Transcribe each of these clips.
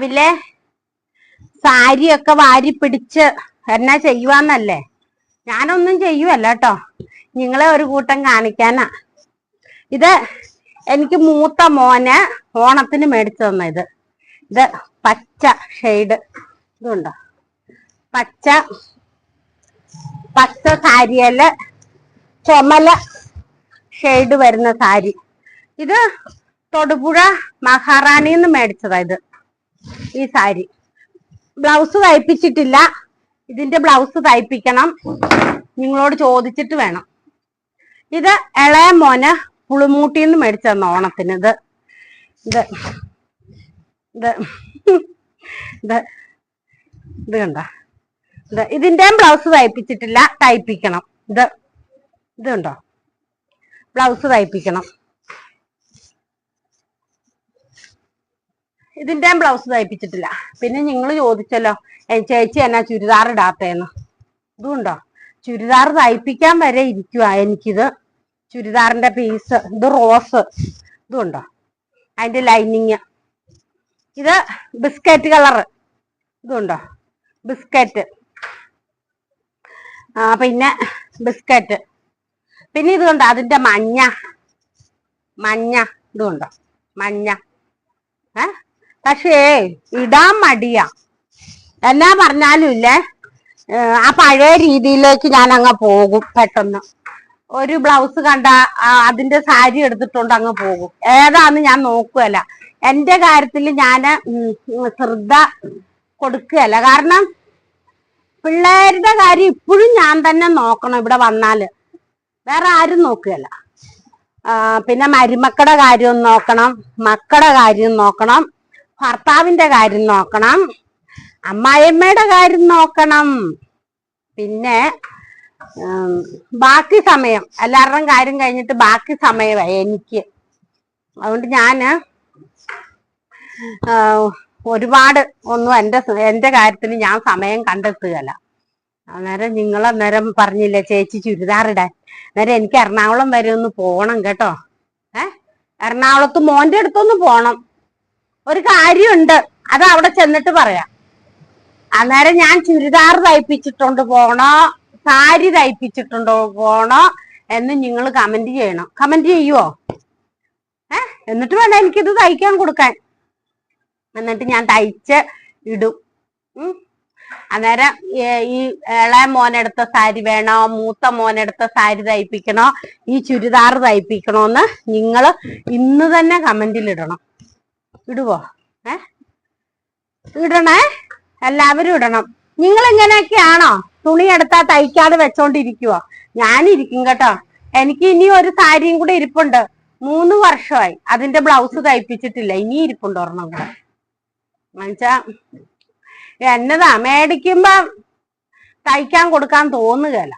രാവിലെ സാരിയൊക്കെ വാരി പിടിച്ച് എന്നാ ചെയ്യുവാന്നല്ലേ? ഞാനൊന്നും ചെയ്യുവല്ല കേട്ടോ, നിങ്ങളെ ഒരു കൂട്ടം കാണിക്കാനാ. ഇത് എനിക്ക് മൂത്ത മോന് ഓണത്തിന് മേടിച്ചു തന്ന ഇത് പച്ച ഷെയ്ഡ്. ഇതുണ്ടോ? പച്ച പച്ച സാരിയല്ല, ചുമല ഷെയ്ഡ് വരുന്ന സാരി. ഇത് തൊടുപുഴ മഹാറാണിന്ന് മേടിച്ചതാ ഈ സാരി. ബ്ലൗസ് തയ്പ്പിച്ചിട്ടില്ല, ഇതിന്റെ ബ്ലൗസ് തയ്പ്പിക്കണം, നിങ്ങളോട് ചോദിച്ചിട്ട് വേണം. ഇത് ഇളയ മോന് പുളിമൂട്ടിന്ന് മേടിച്ചു തന്ന ഓണത്തിന്. ഇത് ഇത് ഇത് ഇത് ഇത് കണ്ട, ഇതിന്റെയും ബ്ലൗസ് തയ്പ്പിച്ചിട്ടില്ല, തയ്പ്പിക്കണം. ഇത് കണ്ടോ? ബ്ലൗസ് തയ്പ്പിക്കണം. ഇതിന്റെയും ബ്ലൗസ് തയ്പ്പിച്ചിട്ടില്ല. പിന്നെ നിങ്ങൾ ചോദിച്ചല്ലോ ചേച്ചി എന്നാ ചുരിദാർ ഇടാത്തേന്ന്. ഇതുണ്ടോ? ചുരിദാർ തയ്പ്പിക്കാൻ വരെ ഇരിക്കുക എനിക്കിത്. ചുരിദാറിന്റെ പീസ് ഇത് റോസ്. ഇതുണ്ടോ? അതിന്റെ ലൈനിങ്. ഇത് ബിസ്ക്കറ്റ് കളറ്. ഇതുണ്ടോ? ബിസ്ക്കറ്റ്. പിന്നെ ബിസ്ക്കറ്റ്. പിന്നെ ഇതുണ്ടോ? അതിന്റെ മഞ്ഞ. ഇതുണ്ടോ? മഞ്ഞ. പക്ഷേ ഇടാൻ മടിയാ. എന്നാ പറഞ്ഞാലും ഇല്ലേ, ആ പഴയ രീതിയിലേക്ക് ഞാൻ അങ്ങ് പോകും പെട്ടെന്ന്. ഒരു ബ്ലൗസ് കണ്ട അതിന്റെ സാരി എടുത്തിട്ടുണ്ട് അങ്ങ് പോകും. ഏതാന്ന് ഞാൻ നോക്കുകയല്ല. എന്റെ കാര്യത്തിൽ ഞാൻ ശ്രദ്ധ കൊടുക്കുകയല്ല. കാരണം പിള്ളേരുടെ കാര്യം ഇപ്പോഴും ഞാൻ തന്നെ നോക്കണം. ഇവിടെ വന്നാല് വേറെ ആരും നോക്കുകയല്ല. പിന്നെ മരുമക്കളുടെ കാര്യം നോക്കണം, മക്കളുടെ കാര്യം നോക്കണം, ഭർത്താവിന്റെ കാര്യം നോക്കണം, അമ്മായിയമ്മയുടെ കാര്യം നോക്കണം. പിന്നെ ബാക്കി സമയം എല്ലാവരുടെയും കാര്യം കഴിഞ്ഞിട്ട് ബാക്കി സമയമായി എനിക്ക്. അതുകൊണ്ട് ഞാന് ഒരുപാട് ഒന്നും എന്റെ കാര്യത്തിന് ഞാൻ സമയം കണ്ടെത്തുകയല്ല. അന്നേരം നിങ്ങളന്നേരം പറഞ്ഞില്ലേ ചേച്ചി ചുരിദാറിടാൻ. അന്നേരം എനിക്ക് എറണാകുളം വരെ ഒന്ന് പോണം കേട്ടോ. എറണാകുളത്ത് മോന്റെ അടുത്തൊന്ന് പോണം. ഒരു കാര്യമുണ്ട്, അത് അവിടെ ചെന്നിട്ട് പറയാം. അന്നേരം ഞാൻ ചുരിദാർ തയ്പ്പിച്ചിട്ടുണ്ട് പോണോ, സാരി തയ്പ്പിച്ചിട്ടുണ്ടോ പോണോ എന്ന് നിങ്ങൾ കമന്റ് ചെയ്യണം. കമന്റ് ചെയ്യുവോ? എന്നിട്ട് വേണം എനിക്കിത് തയ്ക്കാൻ കൊടുക്കാൻ. എന്നിട്ട് ഞാൻ തയ്ച്ച് ഇടും. അന്നേരം ഈ ഇളയ മോനെടുത്ത സാരി വേണോ, മൂത്ത മോനെടുത്ത സാരി തയ്പ്പിക്കണോ, ഈ ചുരിദാർ തയ്പ്പിക്കണോന്ന് നിങ്ങൾ ഇന്ന് തന്നെ കമന്റിൽ ഇടണം. ഇടുവോ? ഇടണേ, എല്ലാവരും ഇടണം. നിങ്ങൾ ഇങ്ങനെയൊക്കെയാണോ തുണി എടുത്താ തയ്ക്കാതെ വെച്ചോണ്ടിരിക്കുവോ? ഞാനിരിക്കും കേട്ടോ. എനിക്ക് ഇനി ഒരു സാരിയും കൂടെ ഇരിപ്പുണ്ട്. 3 വർഷമായി അതിന്റെ ബ്ലൗസ് തയ്പ്പിച്ചിട്ടില്ല. ഇനി ഇരിപ്പുണ്ട് ഒരെണ്ണം കൂടെ. എന്നുവെച്ചാ എന്നതാ മേടിക്കുമ്പോ തയ്ക്കാൻ കൊടുക്കാൻ തോന്നുകയല്ല.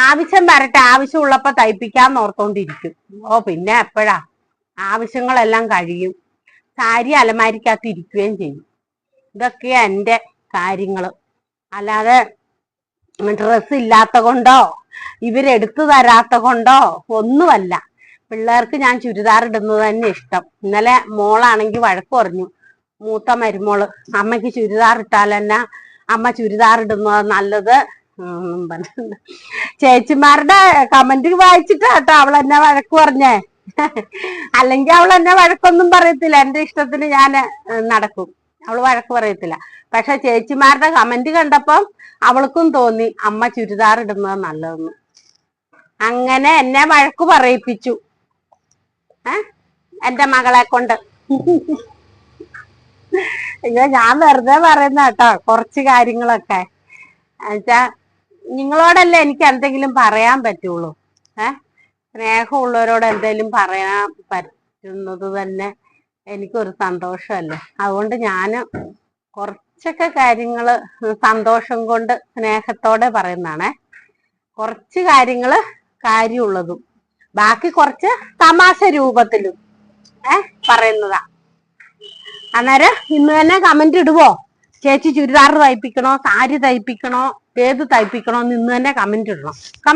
ആവശ്യം വരട്ടെ, ആവശ്യമുള്ളപ്പോ തയ്പ്പിക്കാൻ ഓർത്തോണ്ടിരിക്കും. പിന്നെ എപ്പോഴാ ആവശ്യങ്ങളെല്ലാം കഴിയും, സാരി അലമാരിക്കകത്ത് ഇരിക്കുകയും ചെയ്യും. ഇതൊക്കെയാ എൻ്റെ കാര്യങ്ങള്. അല്ലാതെ ഡ്രസ്സ് ഇല്ലാത്ത കൊണ്ടോ ഇവരെടുത്തു തരാത്ത കൊണ്ടോ ഒന്നുമല്ല. പിള്ളേർക്ക് ഞാൻ ചുരിദാർ ഇടുന്നത് തന്നെ ഇഷ്ടം. ഇന്നലെ മോളാണെങ്കിൽ വഴക്ക് പറഞ്ഞു, മൂത്ത മരുമോള്, അമ്മയ്ക്ക് ചുരിദാർ ഇട്ടാൽ തന്നെ അമ്മ ചുരിദാർ ഇടുന്നത് നല്ലത്. ചേച്ചിമാരുടെ കമന്റ് വായിച്ചിട്ടാ കേട്ടോ അവൾ എന്നെ വഴക്ക് പറഞ്ഞേ. അല്ലെങ്കിൽ അവൾ എന്നെ വഴക്കൊന്നും പറയത്തില്ല. എന്റെ ഇഷ്ടത്തിന് ഞാൻ നടക്കും, അവള് വഴക്ക് പറയത്തില്ല. പക്ഷെ ചേച്ചിമാരുടെ കമന്റ് കണ്ടപ്പം അവൾക്കും തോന്നി അമ്മ ചുരിദാർ ഇടുന്നത് നല്ലതെന്ന്. അങ്ങനെ എന്നെ വഴക്ക് പറയിപ്പിച്ചു എന്റെ മകളെ കൊണ്ട്. അയ്യോ, ഞാൻ വെറുതെ പറയുന്ന കേട്ടോ കുറച്ച് കാര്യങ്ങളൊക്കെ. എന്നുവെച്ചാ നിങ്ങളോടല്ലേ എനിക്ക് എന്തെങ്കിലും പറയാൻ പറ്റുള്ളൂ. സ്നേഹമുള്ളവരോട് എന്തെങ്കിലും പറയാൻ പറ്റുന്നത് തന്നെ എനിക്കൊരു സന്തോഷമല്ലേ. അതുകൊണ്ട് ഞാൻ കുറച്ചൊക്കെ കാര്യങ്ങള് സന്തോഷം കൊണ്ട് സ്നേഹത്തോടെ പറയുന്നതാണേ. കുറച്ച് കാര്യങ്ങള് കാര്യമുള്ളതും ബാക്കി കുറച്ച് തമാശ രൂപത്തിലും പറയുന്നതാ. അന്നേരം ഇന്ന് തന്നെ കമന്റ് ഇടുവോ? ചേച്ചി ചുരിദാർ തയ്പ്പിക്കണോ, സാരി തയ്പ്പിക്കണോ, ഏത് തയ്പ്പിക്കണോ എന്ന് ഇന്ന് തന്നെ കമന്റ് ഇടണം.